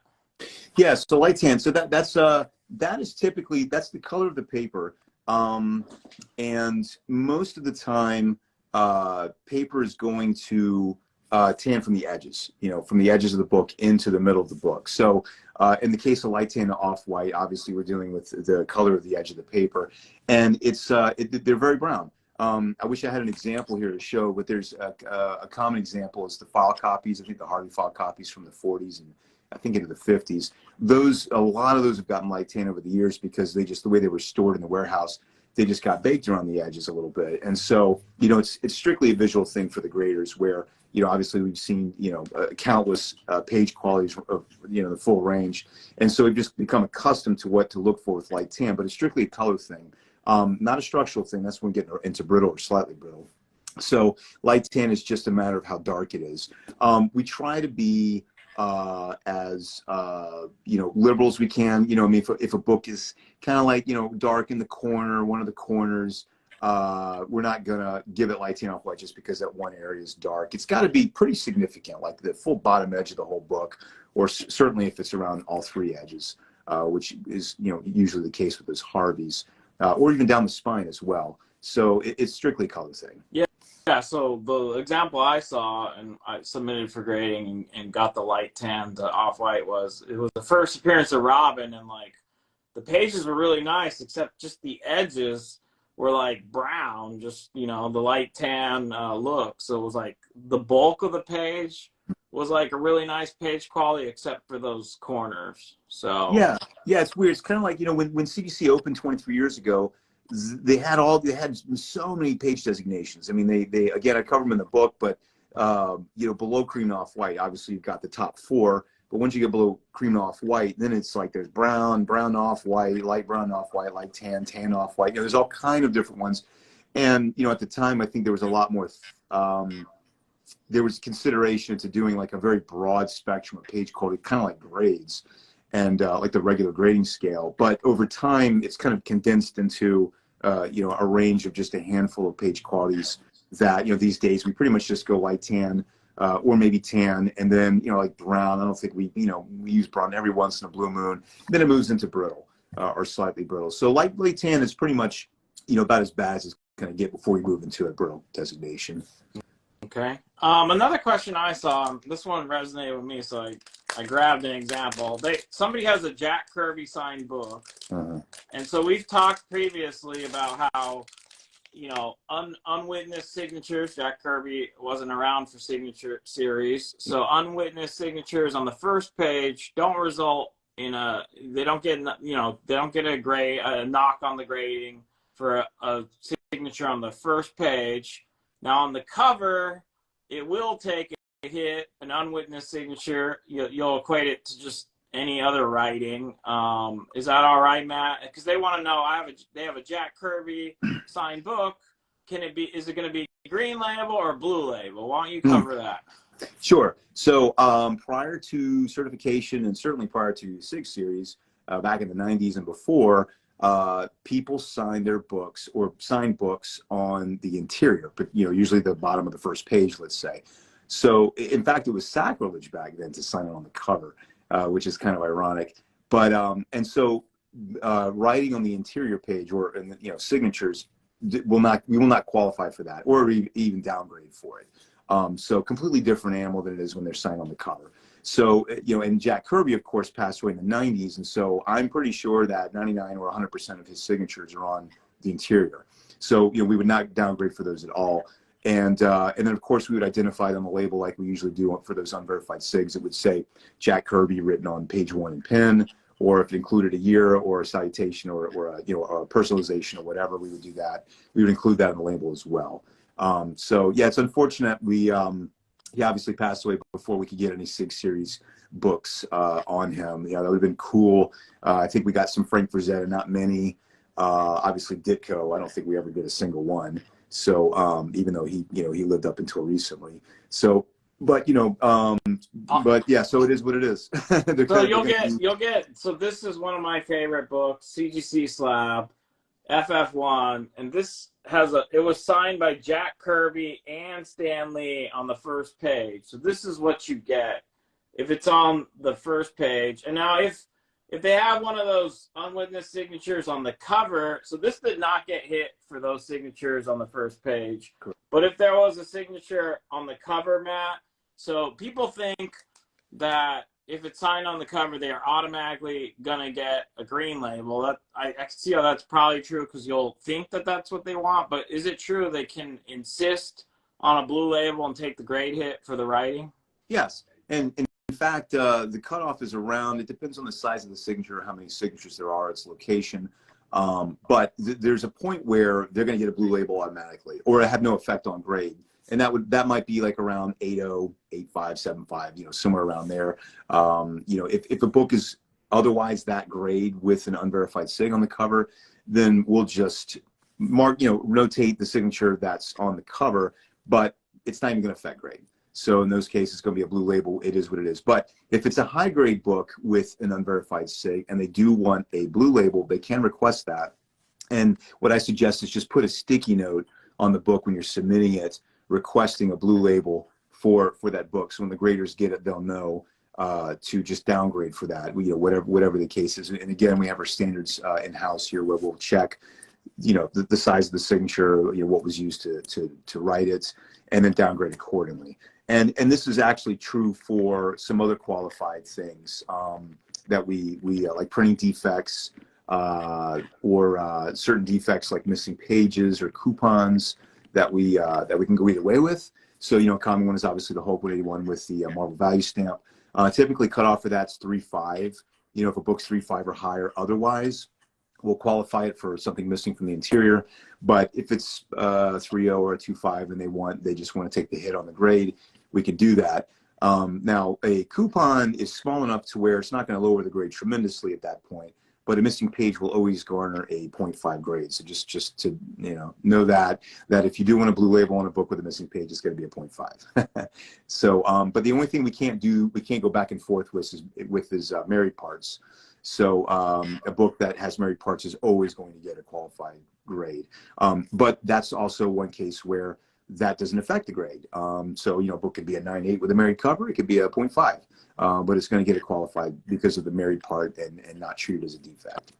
Yeah, so light tan, so that is typically, that's the color of the paper. And most of the time, paper is going to tan from the edges, from the edges of the book into the middle of the book. So in the case of light tan to off-white, obviously we're dealing with the color of the edge of the paper, and they're very brown. I wish I had an example here to show, but there's a common example is the file copies. I think the Harvey file copies from the 40s and I think into the 50s. A lot of those have gotten light tan over the years because the way they were stored in the warehouse, they just got baked around the edges a little bit. And so, it's strictly a visual thing for the graders where, obviously we've seen, countless page qualities of, the full range. And so we've just become accustomed to what to look for with light tan, but it's strictly a color thing, not a structural thing. That's when we get into brittle or slightly brittle. So light tan is just a matter of how dark it is. We try to be as liberal as we can. If a book is kind of like dark in the corner, one of the corners, we're not gonna give it light tan off white just because that one area is dark. It's got to be pretty significant, like the full bottom edge of the whole book, or certainly if it's around all three edges, which is usually the case with those Harveys, or even down the spine as well. So it's strictly a color thing. Yeah, so the example I saw and I submitted for grading and got the light tan to off-white it was the first appearance of Robin, and like the pages were really nice except just the edges were like brown, just the light tan look. So it was like the bulk of the page was like a really nice page quality except for those corners. So yeah, it's weird. It's kind of like when CGC opened 23 years ago. They had so many page designations. I mean, they again, I cover them in the book, but below cream and off white, obviously you've got the top four, but once you get below cream and off white, then it's like there's brown off white, light brown off white, light tan off white. There's all kind of different ones. And at the time, I think there was a lot more there was consideration to doing like a very broad spectrum of page quality, kind of like grades. And like the regular grading scale, but over time it's kind of condensed into a range of just a handful of page qualities that these days we pretty much just go light tan or maybe tan, and then like brown. I don't think we use brown every once in a blue moon. Then it moves into brittle or slightly brittle. So light tan is pretty much about as bad as it's going to get before you move into a brittle designation. Okay. Another question I saw, this one resonated with me, so I grabbed an example. Somebody has a Jack Kirby signed book, and so we've talked previously about how, unwitnessed signatures. Jack Kirby wasn't around for signature series, so unwitnessed signatures on the first page don't result in they don't get a knock on the grading for a signature on the first page. Now on the cover, it will take a hit, an unwitnessed signature. You'll equate it to just any other writing. Is that all right, Matt? Because they want to know. They have a Jack Kirby signed book. Is it going to be green label or blue label? Why don't you cover that? Sure. So prior to certification, and certainly prior to SIG series, back in the 90s and before, people signed their books or signed books on the interior, but usually the bottom of the first page, let's say. So in fact, it was sacrilege back then to sign it on the cover, which is kind of ironic. But and so writing on the interior page or in the, signatures we will not qualify for that or even downgrade for it. So completely different animal than it is when they're signed on the cover. So, and Jack Kirby, of course, passed away in the 90s. And so I'm pretty sure that 99 or 100% of his signatures are on the interior. So, we would not downgrade for those at all. And then, of course, we would identify them on the label like we usually do for those unverified SIGs. It would say Jack Kirby written on page 1 in pen, or if it included a year or a citation or a personalization or whatever, we would do that. We would include that in the label as well. So, yeah, it's unfortunate. He obviously passed away before we could get any SIG series books on him. That would have been cool. I think we got some Frank Frazetta, not many. Obviously Ditko, I don't think we ever did a single one. So even though he lived up until recently. So, but yeah, so it is what it is. So you'll get. So this is one of my favorite books, CGC Slab, FF1, and this it was signed by Jack Kirby and Stan Lee on the first page. So this is what you get if it's on the first page. And now if they have one of those unwitnessed signatures on the cover, so this did not get hit for those signatures on the first page. Cool. But if there was a signature on the cover, Matt, so people think that if it's signed on the cover, they are automatically going to get a green label. That I see how that's probably true because you'll think that that's what they want. But is it true they can insist on a blue label and take the grade hit for the writing? Yes. And in fact, the cutoff is around, it depends on the size of the signature, how many signatures there are, its location. But there's a point where they're going to get a blue label automatically or have no effect on grade. And that might be like around 8.0, 8.5, 7.5, somewhere around there. If a book is otherwise that grade with an unverified SIG on the cover, then we'll just notate the signature that's on the cover, but it's not even going to affect grade. So in those cases, it's going to be a blue label. It is what it is. But if it's a high grade book with an unverified SIG and they do want a blue label, they can request that. And what I suggest is just put a sticky note on the book when you're submitting it, requesting a blue label for that book. So when the graders get it, they'll know to just downgrade for that, whatever the case is. And again, we have our standards in-house here where we'll check, the size of the signature, what was used to write it, and then downgrade accordingly. And this is actually true for some other qualified things that we like printing defects or certain defects like missing pages or coupons that we can go either way with. So, a common one is obviously the Hulk 181 with the Marvel value stamp. Typically cutoff for that's 3.5. If a book's 3.5 or higher, otherwise, we'll qualify it for something missing from the interior. But if it's 3.0 or a 2.5 and they just want to take the hit on the grade, we can do that. Now, a coupon is small enough to where it's not going to lower the grade tremendously at that point. But a missing page will always garner a 0.5 grade. So just to know that if you do want a blue label on a book with a missing page, it's going to be a 0.5. So, but the only thing we can't go back and forth with is married parts. So a book that has married parts is always going to get a qualified grade. But that's also one case where that doesn't affect the grade. So a book could be a 9.8 with a married cover. It could be a 0.5. But it's going to get it qualified because of the married part and not treated as a defect.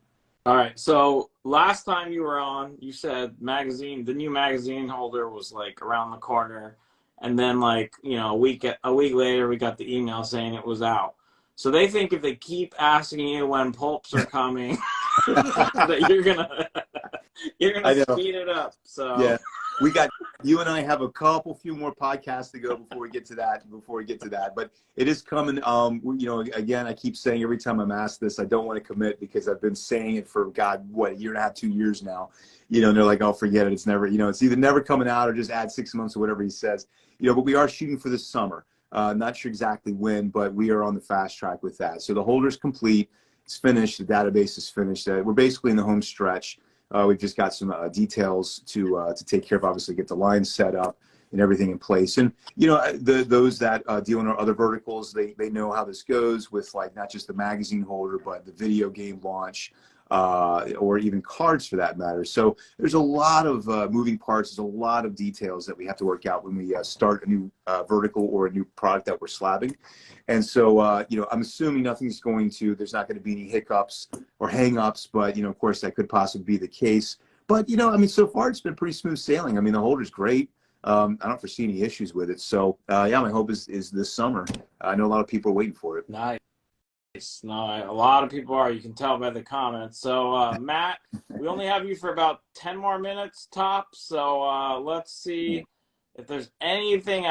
All right. So last time you were on, you said the new magazine holder was like around the corner. And then a week later, we got the email saying it was out. So they think if they keep asking you when pulps are coming, that you're gonna speed it up. So yeah. You and I have a few more podcasts to go before we get to that. But it is coming. Again, I keep saying every time I'm asked this, I don't want to commit because I've been saying it for a year and a half, 2 years now. And they're like, "Oh, forget it. It's never. It's either never coming out or just add 6 months or whatever he says." But we are shooting for this summer. Not sure exactly when, but we are on the fast track with that. So the holder's complete. It's finished. The database is finished. We're basically in the home stretch. We've just got some details to take care of, obviously get the line set up and everything in place. And, those that deal in our other verticals, they know how this goes with not just the magazine holder, but the video game launch, or even cards for that matter. So there's a lot of moving parts. There's a lot of details that we have to work out when we start a new vertical or a new product that we're slabbing. And so, you know, I'm assuming there's not going to be any hiccups or hang-ups, but, you know, of course, that could possibly be the case. But, you know, I mean, so far it's been pretty smooth sailing. I mean, the holder's great. I don't foresee any issues with it. So, yeah, my hope is this summer. I know a lot of people are waiting for it. Nice. No, a lot of people are. You can tell by the comments. So, Matt, we only have you for about 10 more minutes tops. So let's see if there's anything.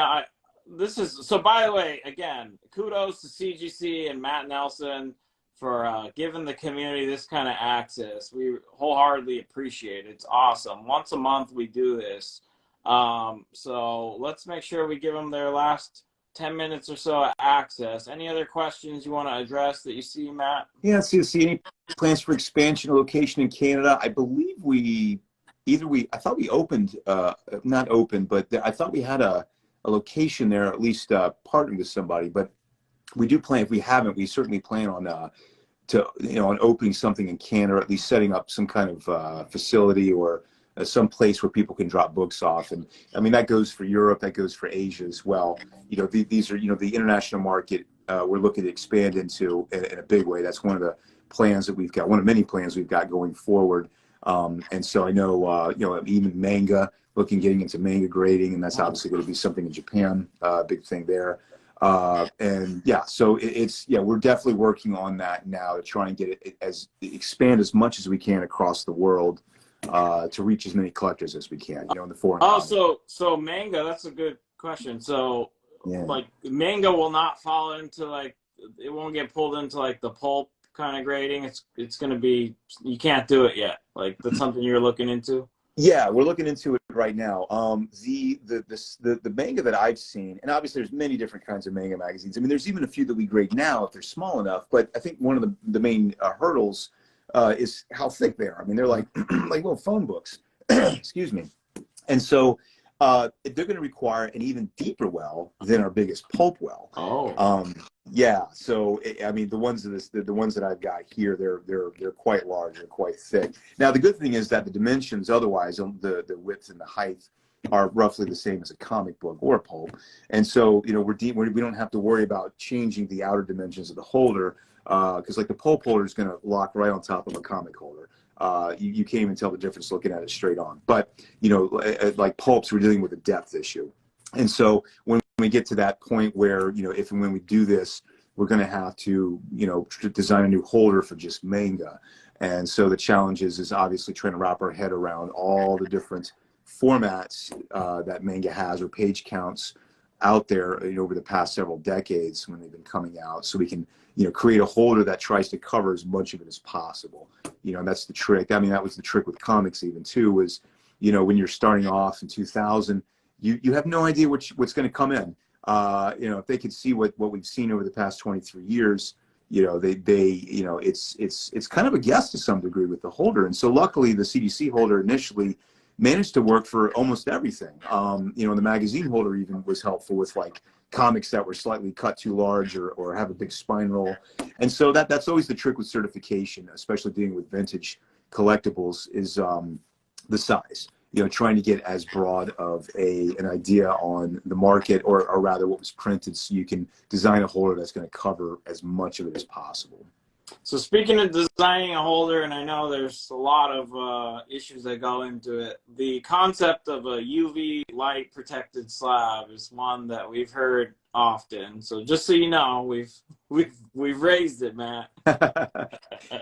So, by the way, again, kudos to CGC and Matt Nelson for giving the community this kind of access. We wholeheartedly appreciate it. It's awesome. Once a month we do this. So let's make sure we give them their last 10 minutes or so access. Any other questions you want to address that you see, Matt? Yeah, see any plans for expansion or location in Canada? I believe I thought we opened, not opened, but I thought we had a location there, at least partnered with somebody. But we do plan, if we haven't, we certainly plan on on opening something in Canada, or at least setting up some kind of facility or some place where people can drop books off. And I mean, that goes for Europe, that goes for Asia as well. You know, these are, you know, the international market we're looking to expand into in a big way. That's one of the plans that we've got, one of many plans we've got going forward. And so I know, you know, even manga, getting into manga grading, and that's obviously going to be something in Japan, big thing there. And yeah, so we're definitely working on that now to try and get it expand as much as we can across the world. To reach as many collectors as we can, you know, in the foreign. So manga, that's a good question. So like manga will not fall into it won't get pulled into the pulp kind of grading. It's going to be, you can't do it yet. Like, that's something you're looking into? Yeah, we're looking into it right now. The manga that I've seen, and obviously there's many different kinds of manga magazines. I mean, there's even a few that we grade now if they're small enough. But I think one of the main hurdles is how thick they are. I mean, they're like little phone books. Excuse me. And so they're going to require an even deeper well than our biggest pulp well. Yeah. So I mean, the ones that I've got here, they're quite large and quite thick. Now, the good thing is that the dimensions, otherwise, the width and the height are roughly the same as a comic book or a pulp. And so, you know, we don't have to worry about changing the outer dimensions of the holder. Because like the pulp holder is going to lock right on top of a comic holder. You can't even tell the difference looking at it straight on. But, you know, like pulps, we're dealing with a depth issue. And so when we get to that point where, you know, if and when we do this, we're going to have to, you know, design a new holder for just manga. And so the challenge is obviously trying to wrap our head around all the different formats that manga has, or page counts out there, you know, over the past several decades when they've been coming out, so we can, you know, create a holder that tries to cover as much of it as possible. You know, and that's the trick. I mean, that was the trick with comics even too, was, you know, when you're starting off in 2000, you have no idea what's going to come in. You know, if they could see what we've seen over the past 23 years, you know, you know, it's kind of a guess to some degree with the holder. And so luckily the CGC holder initially managed to work for almost everything. You know, the magazine holder even was helpful with like comics that were slightly cut too large or have a big spine roll. And so that's always the trick with certification, especially dealing with vintage collectibles, is the size. You know, trying to get as broad of an idea on the market, or rather what was printed, so you can design a holder that's going to cover as much of it as possible. So speaking of designing a holder, and I know there's a lot of issues that go into it, the concept of a UV light protected slab is one that we've heard often. So just so you know, we've raised it, Matt.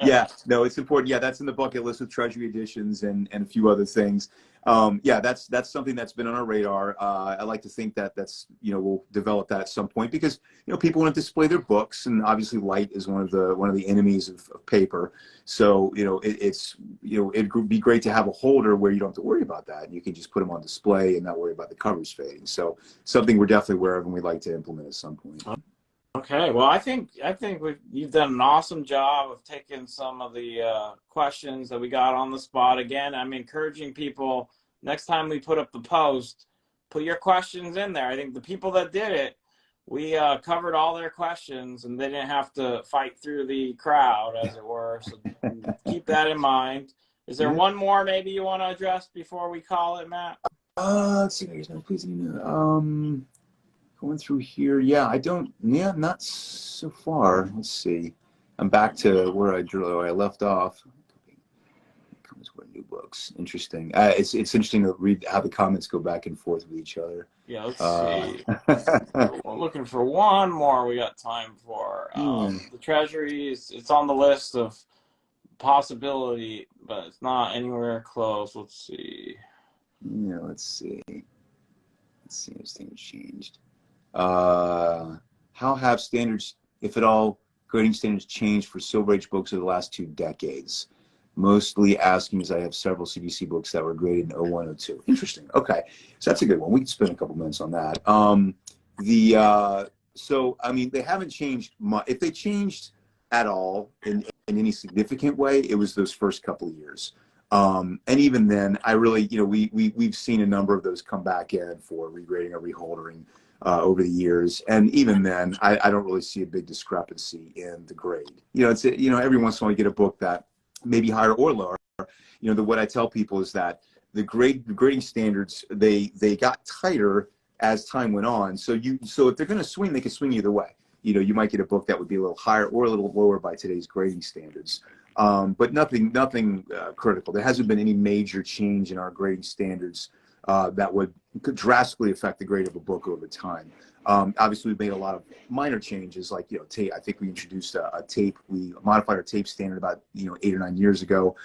Yeah, no, it's important. Yeah, that's in the bucket list with Treasury Editions and a few other things. Yeah, that's something that's been on our radar. I like to think that's, you know, we'll develop that at some point, because, you know, people want to display their books, and obviously light is one of the enemies of paper. So, you know, it's, you know, it'd be great to have a holder where you don't have to worry about that, and you can just put them on display and not worry about the covers fading. So something we're definitely aware of and we'd like to implement at some point. Okay, well, I think you've done an awesome job of taking some of the questions that we got on the spot. Again, I'm encouraging people, next time we put up the post, put your questions in there. I think the people that did it we covered all their questions, and they didn't have to fight through the crowd, as it were. So keep that in mind. Is there one more maybe you want to address before we call it, Matt? Let's see. Please, going through here. Yeah, I don't. Yeah, not so far. Let's see. I'm back to where I left off. Comes with new books. Interesting. It's interesting to read how the comments go back and forth with each other. Yeah, let's see. We're looking for one more we got time for. The Treasuries, it's on the list of possibility, but it's not anywhere close. Let's see. Yeah, let's see. Let's see if things changed. How have standards, if at all, grading standards changed for Silver Age books over the last 2 decades? Mostly asking as I have several CGC books that were graded in 01, 02. Interesting. Okay, so that's a good one. We can spend a couple minutes on that. So I mean, they haven't changed much. If they changed at all in any significant way, it was those first couple of years. And even then, I really, we've seen a number of those come back in for regrading or reholdering over the years. And even then, I don't really see a big discrepancy in the grade. It's every once in a while you get a book that maybe higher or lower. What I tell people is that the grading standards, they got tighter as time went on. So if they're going to swing, they can swing either way. You might get a book that would be a little higher or a little lower by today's grading standards. But nothing critical. There hasn't been any major change in our grading standards that could drastically affect the grade of a book over time. Obviously, we've made a lot of minor changes, like tape. I think we introduced a tape. We modified our tape standard about 8 or 9 years ago.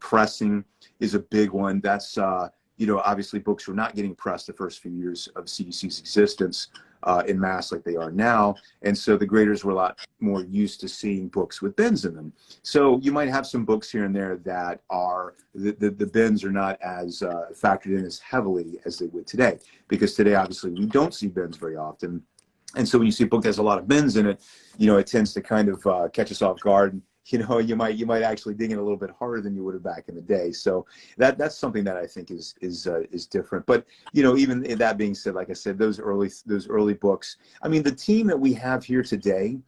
Pressing is a big one. That's obviously books were not getting pressed the first few years of CGC's existence in mass like they are now, and so the graders were a lot more used to seeing books with bins in them. So you might have some books here and there that are the bins are not as factored in as heavily as they would today, because today obviously we don't see bins very often, and so when you see a book that has a lot of bins in it, it tends to kind of catch us off guard. And, you might actually dig in a little bit harder than you would have back in the day. So that's something that I think is different. But even that being said, like I said, those early books. I mean, the team that we have here today,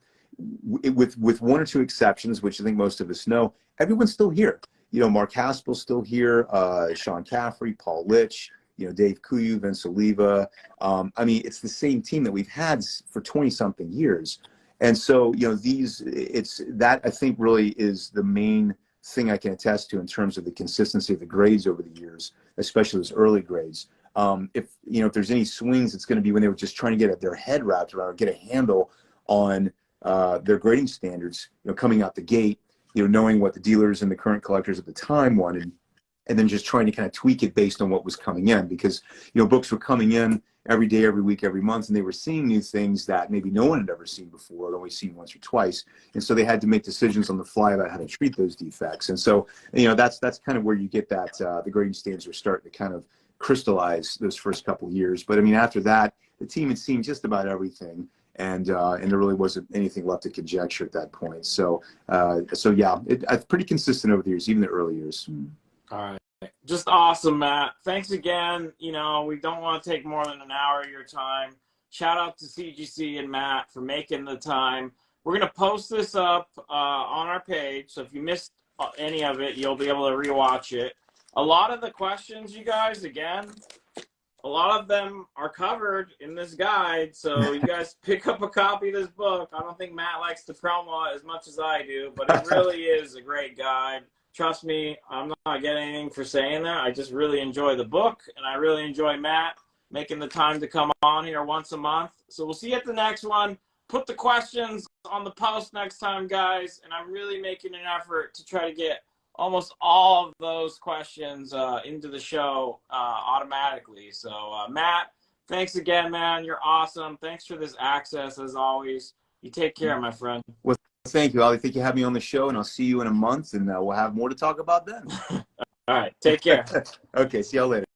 with 1 or 2 exceptions, which I think most of us know, everyone's still here. Mark Haspel's still here, Sean Caffrey, Paul Litch, Dave Kuyu, Vince Oliva. I mean, it's the same team that we've had for 20-something years. And so, it's that I think really is the main thing I can attest to in terms of the consistency of the grades over the years, especially those early grades. If there's any swings, it's going to be when they were just trying to get their head wrapped around or get a handle on their grading standards, coming out the gate, knowing what the dealers and the current collectors at the time wanted, and then just trying to kind of tweak it based on what was coming in, because books were coming in every day, every week, every month, and they were seeing new things that maybe no one had ever seen before, or only seen once or twice, and so they had to make decisions on the fly about how to treat those defects. And so that's kind of where you get that the grading standards are starting to kind of crystallize those first couple of years. But I mean, after that, the team had seen just about everything, and there really wasn't anything left to conjecture at that point. So yeah, it's pretty consistent over the years, even the early years. All right. Just awesome, Matt. Thanks again. We don't want to take more than an hour of your time. Shout out to CGC and Matt for making the time. We're going to post this up on our page, so if you missed any of it, you'll be able to rewatch it. A lot of the questions, you guys, again, a lot of them are covered in this guide, so you guys pick up a copy of this book. I don't think Matt likes to promo it as much as I do, but it really is a great guide. Trust me, I'm not getting anything for saying that. I just really enjoy the book, and I really enjoy Matt making the time to come on here once a month. So we'll see you at the next one. Put the questions on the post next time, guys, and I'm really making an effort to try to get almost all of those questions into the show automatically. So, Matt, thanks again, man. You're awesome. Thanks for this access, as always. You take care, my friend. Well, thank you, Ali. Thank you for having me on the show, and I'll see you in a month, and we'll have more to talk about then. All right. Take care. Okay. See y'all later.